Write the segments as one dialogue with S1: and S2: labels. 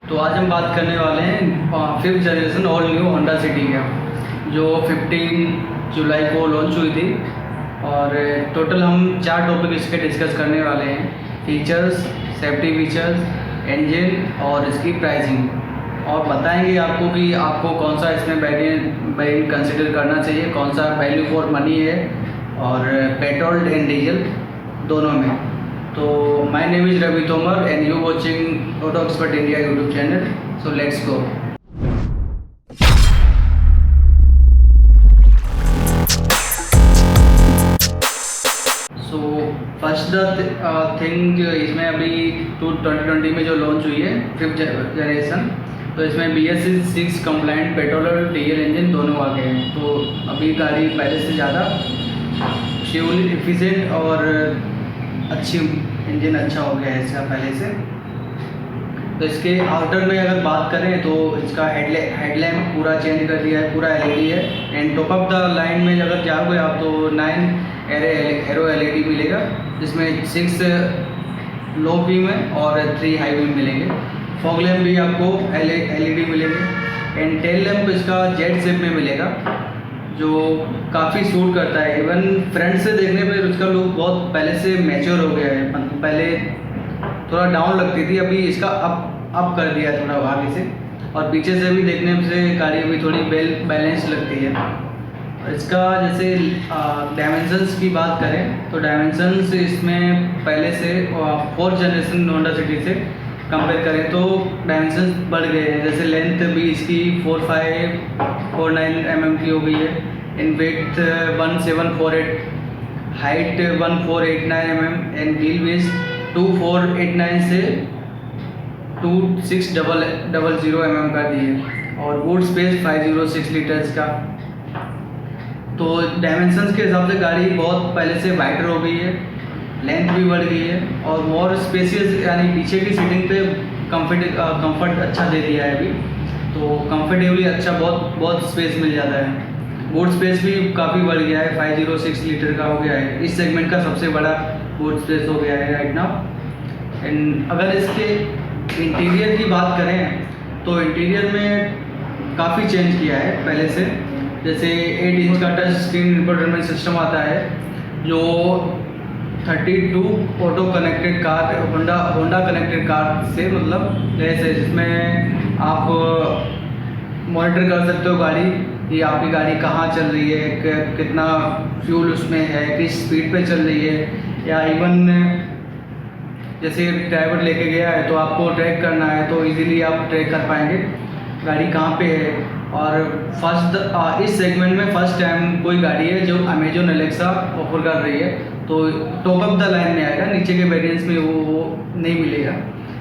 S1: तो आज हम बात करने वाले हैं fifth generation all new Honda city का, जो 15 जुलाई को लॉन्च हुई थी। और टोटल हम 4 टॉपिक इसके डिस्कस करने वाले हैं: फीचर्स, सेफ्टी फीचर्स, इंजन और इसकी प्राइसिंग। और बताएंगे आपको कि आपको कौन सा इसमें वेरिएंट कंसिडर करना चाहिए, कौन सा वैल्यू फॉर मनी है, और पेट्रोल एंड डीजल दोनों में। तो my name is Ravi Tomar and you watching auto expert India YouTube channel. So let's go. So first thing, इसमें अभी 2020 में जो लॉन्च हुई है फिफ्थ जनरेशन, तो इसमें BS6 कंप्लाइंट पेट्रोल और डीजल इंजन दोनों आ गए हैं। तो अभी गाड़ी पहले से ज़्यादा फ्यूल एफिशिएंट और अच्छी इंजन अच्छा हो गया है इसका पहले से। तो इसके आउटर में अगर बात करें तो इसका हेडलैम्प पूरा चेंज कर दिया है, पूरा LED है। And top of the line में अगर जाओगे आप तो 9 एरो LED मिलेगा, जिसमें 6 लो बीम है और 3 हाई बीम मिलेंगे। फॉग लैम्प भी आपको LED मिलेंगे। एंड टेल लैम्प इसका जेड शेप में मिलेगा, जो काफ़ी सूट करता है। इवन फ्रंट से देखने पे उसका लुक बहुत पहले से मैच्योर हो गया है। मतलब पहले थोड़ा डाउन लगती थी, अभी इसका अप कर दिया है थोड़ा आगे से। और पीछे से भी देखने से गाड़ी अभी थोड़ी बैलेंस लगती है। और इसका जैसे डायमेंशंस की बात करें तो डायमेंशंस इसमें पहले से 4th जनरेशन होंडा सिटी से कंपेयर करें तो डायमेंशंस बढ़ गए हैं। जैसे लेंथ भी इसकी 4549 mm की हो गई है। इन weight 1748, height 1489 mm and wheelbase 2489 से 2600 mm कर दी है। और बूट स्पेस 506 लीटर्स का। तो डायमेंशंस के हिसाब से गाड़ी बहुत पहले से वाइडर हो गई है, लेंथ भी बढ़ गई है और मोर स्पेसियस, यानी पीछे की सीटिंग पे कंफर्ट अच्छा दे दिया है अभी। तो कंफर्टेबली अच्छा बहुत स्पेस मिल जाता है। बूट स्पेस भी काफ़ी बढ़ गया है, 506 लीटर का हो गया है। इस सेगमेंट का सबसे बड़ा बूट स्पेस हो गया है राइट नाउ। एंड अगर इसके इंटीरियर की बात करें तो इंटीरियर में काफ़ी चेंज किया है पहले से। जैसे 8 इंच का टच स्क्रीन इंफोटेनमेंट सिस्टम आता है, जो 32 auto connected car Honda connected car से मतलब लेस है, जिसमें आप मॉनिटर कर सकते हो गाड़ी कि आपकी गाड़ी कहाँ चल रही है, कितना फ्यूल उसमें है, किस स्पीड पे चल रही है। या इवन जैसे ड्राइवर लेके गया है तो आपको ट्रैक करना है तो इजीली आप ट्रैक कर पाएंगे गाड़ी कहाँ पे है। और इस सेगमेंट में फर्स्ट टाइम कोई गाड़ी है जो अमेजोन एलेक्सा ऑफर कर रही है, तो टॉप ऑफ द लाइन में आएगा। नीचे के वेरिएंट्स में वो नहीं मिलेगा।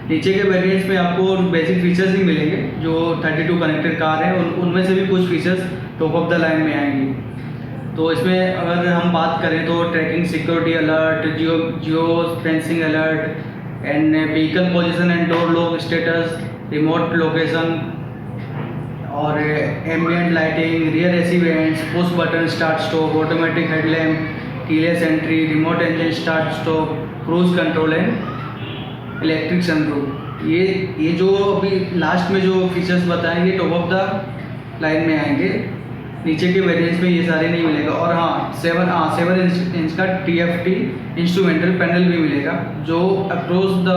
S1: नीचे के वेरिएंट्स में आपको बेसिक फीचर्स ही मिलेंगे, जो 32 कनेक्टेड कार है उनमें से भी कुछ features top of the line में आएंगे। तो इसमें अगर हम बात करें तो tracking security alert, geo fencing alert and vehicle position and door lock status, remote location और ambient lighting, rear AC vents, push button start stop, automatic headlamp, keyless entry, remote engine start stop, cruise control and electric sunroof. ये जो अभी last में जो features बताएंगे top of the line में आएंगे। नीचे के वेरिएंट्स में ये सारे नहीं मिलेगा। और हाँ 7 इंच का TFT इंस्ट्रूमेंटल पैनल भी मिलेगा, जो across the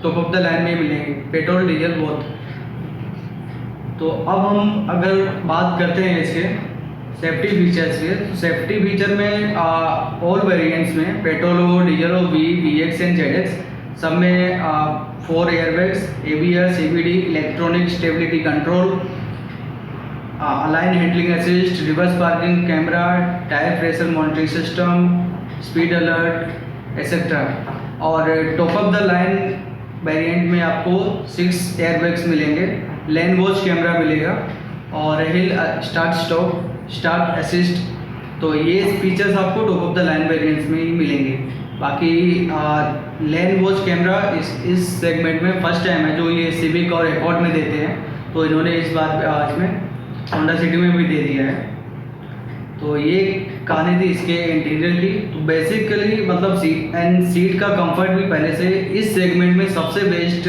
S1: top of the line में मिलेंगे, पेट्रोल डीजल बोथ। तो अब हम अगर बात करते हैं इसके सेफ्टी फीचर्स के, तो सेफ्टी फीचर में ऑल वेरिएंट्स में पेट्रोल हो, डीजल हो, VX एंड ZX सब में 4 airbags, ABS, ABD, electronic stability control, align handling assist, reverse parking camera, tyre pressure monitoring system, speed alert etcetera. और top of the line variant में आपको 6 airbags मिलेंगे, लेन watch camera मिलेगा और hill start stop, start assist. तो ये features आपको top of the line variants में ही मिलेंगे। बाकी लेन वॉच कैमरा इस सेगमेंट में फर्स्ट टाइम है, जो ये सिविक और एकॉर्ड में देते हैं, तो इन्होंने इस बार इसमें होंडा सिटी में भी दे दिया है। तो ये कहानी थी इसके इंटीरियर की। तो बेसिकली मतलब सीट का कंफर्ट भी पहले से इस सेगमेंट में सबसे बेस्ट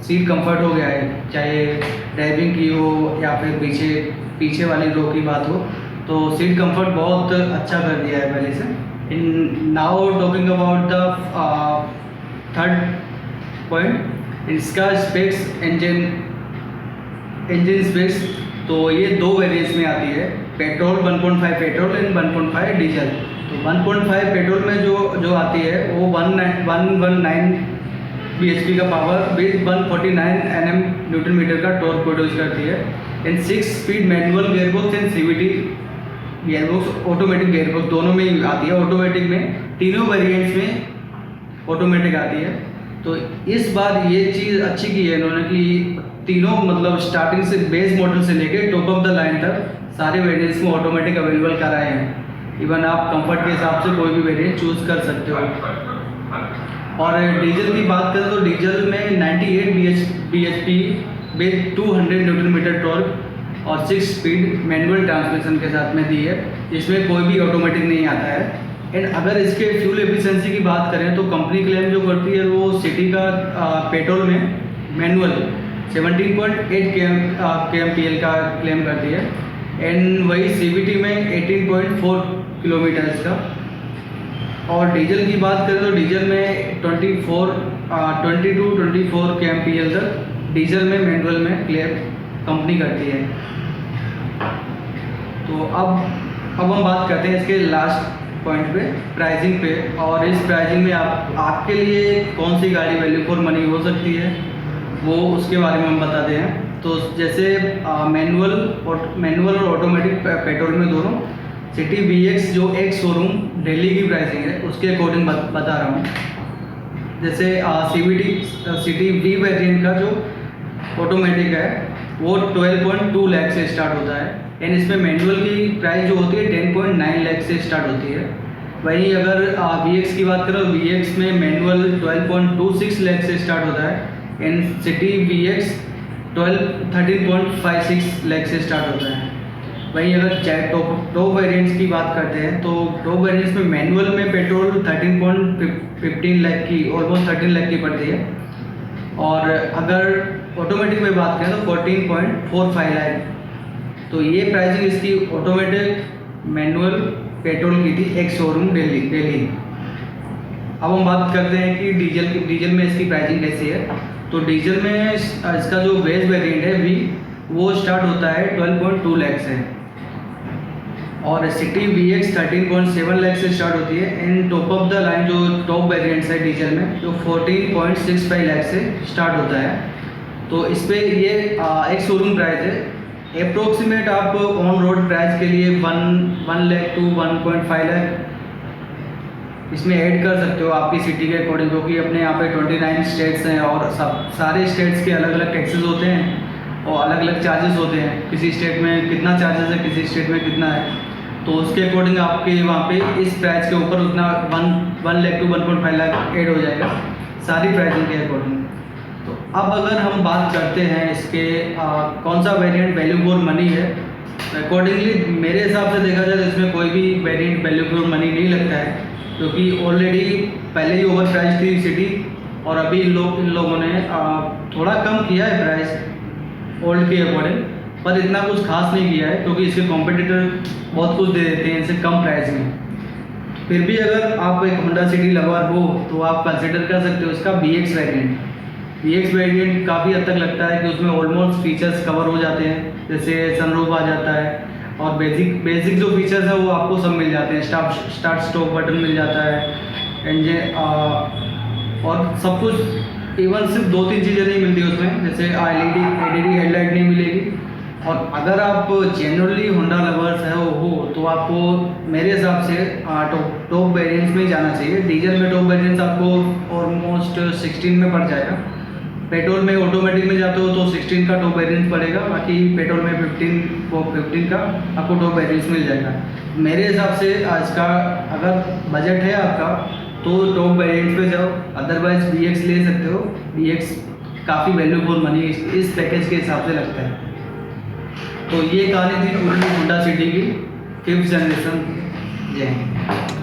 S1: सीट कंफर्ट हो गया है, चाहे ड्राइविंग की हो या फिर पीछे वाली रो की बात हो, तो सीट कंफर्ट बहुत अच्छा कर दिया है पहले से। In now talking about the third point, इसका स्पेक्स, इंजन स्पेक्स। तो ये दो वेरिएंट्स में आती है, पेट्रोल 1.5 पेट्रोल एंड 1.5 डीजल। तो 1.5 पेट्रोल में जो आती है वो 119 bhp का power with 149 Nm newton meter का टॉर्क प्रोड्यूस करती है। And 6 speed manual gearbox and CVT gearbox, automatic gearbox दोनों में ही आती है। ऑटोमेटिक में तीनों वेरिएंट्स में ऑटोमेटिक आती है। तो इस बार ये चीज़ अच्छी की है इन्होंने कि तीनों मतलब स्टार्टिंग से बेस मॉडल से लेके टॉप ऑफ द लाइन तक सारे वेरिएंट्स में ऑटोमेटिक अवेलेबल कराए हैं। इवन आप कंफर्ट के हिसाब से कोई भी वेरिएंट चूज़ कर सकते हो। और डीजल की बात करें तो डीजल में 98 bhp with 200 newton meter torque और 6 स्पीड मैनुअल ट्रांसमिशन के साथ में दी है, जिसमें कोई भी ऑटोमेटिक नहीं आता है। एंड अगर इसके फ्यूल एफिशिएंसी की बात करें तो कंपनी क्लेम जो करती है वो सिटी का पेट्रोल में मैनुअल 17.8 kmpl का क्लेम करती है। एंड वही CVT में 18.4 किलोमीटर का। और डीजल की बात करें तो डीजल में 20 to 24 kmpl तक डीजल में मैनुअल में क्लेम कंपनी करती है। तो अब हम बात करते हैं इसके लास्ट पॉइंट पे, प्राइसिंग पे। और इस प्राइसिंग में आपके लिए कौन सी गाड़ी वैल्यू फॉर मनी हो सकती है वो उसके बारे में हम बताते हैं। तो जैसे मैनुअल और ऑटोमेटिक पेट्रोल में दोनों सिटी VX जो एक शोरूम दिल्ली की प्राइसिंग है उसके अकॉर्डिंग बता रहा हूँ। जैसे सिटी V वेरिएंट का जो ऑटोमेटिक है वो 12.2 लाख से स्टार्ट होता है। एंड इसमें मैनुअल की प्राइस जो होती है 10.9 लाख से स्टार्ट होती है। वहीं अगर VX की बात करें तो VX में मैनुअल 12.26 लाख से स्टार्ट होता है। एंड सिटी VX 13.56 लाख से स्टार्ट होता है। वहीं अगर टॉप वेरिएंट्स की बात करते हैं तो टॉप वेरिएंट्स में मैनुअल में पेट्रोल 13.15 लाख की, ऑलमोस्ट 13 लाख की पड़ती है। और अगर ऑटोमेटिक में बात करें तो 14.45 लाख। तो ये प्राइसिंग इसकी ऑटोमेटिक मैनुअल पेट्रोल की थी एक शोरूम दिल्ली। अब हम बात करते हैं कि डीजल में इसकी प्राइसिंग कैसी है। तो डीजल में इसका जो बेस वेरिएंट है V वो स्टार्ट होता है 12.2 लाख से। और सिटी VX 13.7 लाख से स्टार्ट होती है। And top of the line जो टॉप वेरिएंट्स है डीजल में जो 14.65 लाख से स्टार्ट होता है। तो इस पर ये एक शोरूम प्राइस है। अप्रोक्सीमेट आप ऑन रोड प्राइस के लिए 1 लाख टू 1.5 लाख इसमें ऐड कर सकते हो आपकी सिटी के अकॉर्डिंग, क्योंकि अपने यहाँ पे 29 स्टेट्स हैं और सारे स्टेट्स के अलग अलग टैक्सेस होते हैं और अलग अलग चार्जेस होते हैं। किसी स्टेट में कितना चार्जेस है, किसी स्टेट में कितना है, तो उसके अकॉर्डिंग आपके वहाँ पे इस प्राइस के ऊपर उतना 1 लाख टू 1.5 लाख ऐड हो जाएगा सारी प्राइसिंग के अकॉर्डिंग। तो अब अगर हम बात करते हैं इसके कौन सा वेरिएंट वैल्यू फॉर मनी है, अकॉर्डिंगली मेरे हिसाब से देखा जाए तो इसमें कोई भी वेरिएंट वैल्यू फॉर मनी नहीं लगता है, क्योंकि ऑलरेडी पहले ही ओवर प्राइस थी सिटी और अभी इन लोगों ने थोड़ा कम किया है प्राइस ओल्ड के अकॉर्डिंग, पर इतना कुछ खास नहीं किया है क्योंकि इसके कॉम्पिटिटर बहुत कुछ दे देते हैं इनसे कम प्राइस में। फिर भी अगर आप एक होंडा सिटी लवर हो तो आप कंसिडर कर सकते हो इसका VX वेरिएंट। VX वेरिएंट काफ़ी हद तक लगता है कि उसमें ऑलमोस्ट फीचर्स कवर हो जाते हैं, जैसे सनरूफ आ जाता है और बेसिक जो फीचर्स है वो आपको सब मिल जाते हैं। स्टार्ट स्टॉप बटन मिल जाता है, इंजन और सब कुछ। इवन सिर्फ 2-3 चीज़ें नहीं मिलती उसमें, जैसे LED हेडलाइट नहीं मिलेगी। और अगर आप जनरली होंडा लवर्स है हो तो आपको मेरे हिसाब से टॉप वेरिएंट्स में जाना चाहिए। डीजल में टॉप वेरिएंट्स आपको ऑलमोस्ट 16 में पड़ जाएगा। पेट्रोल में ऑटोमेटिक में जाते हो तो 16 का टॉप वेरिएंट पड़ेगा, बाकी पेट्रोल में 15 का आपको टॉप वेरिएंट्स मिल जाएगा। मेरे हिसाब से इसका अगर बजट है आपका तो टॉप वेरिएंट्स पे जाओ, अदरवाइज VX ले सकते हो। VX काफ़ी वैल्यू फॉर मनी इस पैकेज के हिसाब से लगता है। तो ये कहानी थी पूरी होंडा सिटी की। 5th generation.
S2: जय हिंद।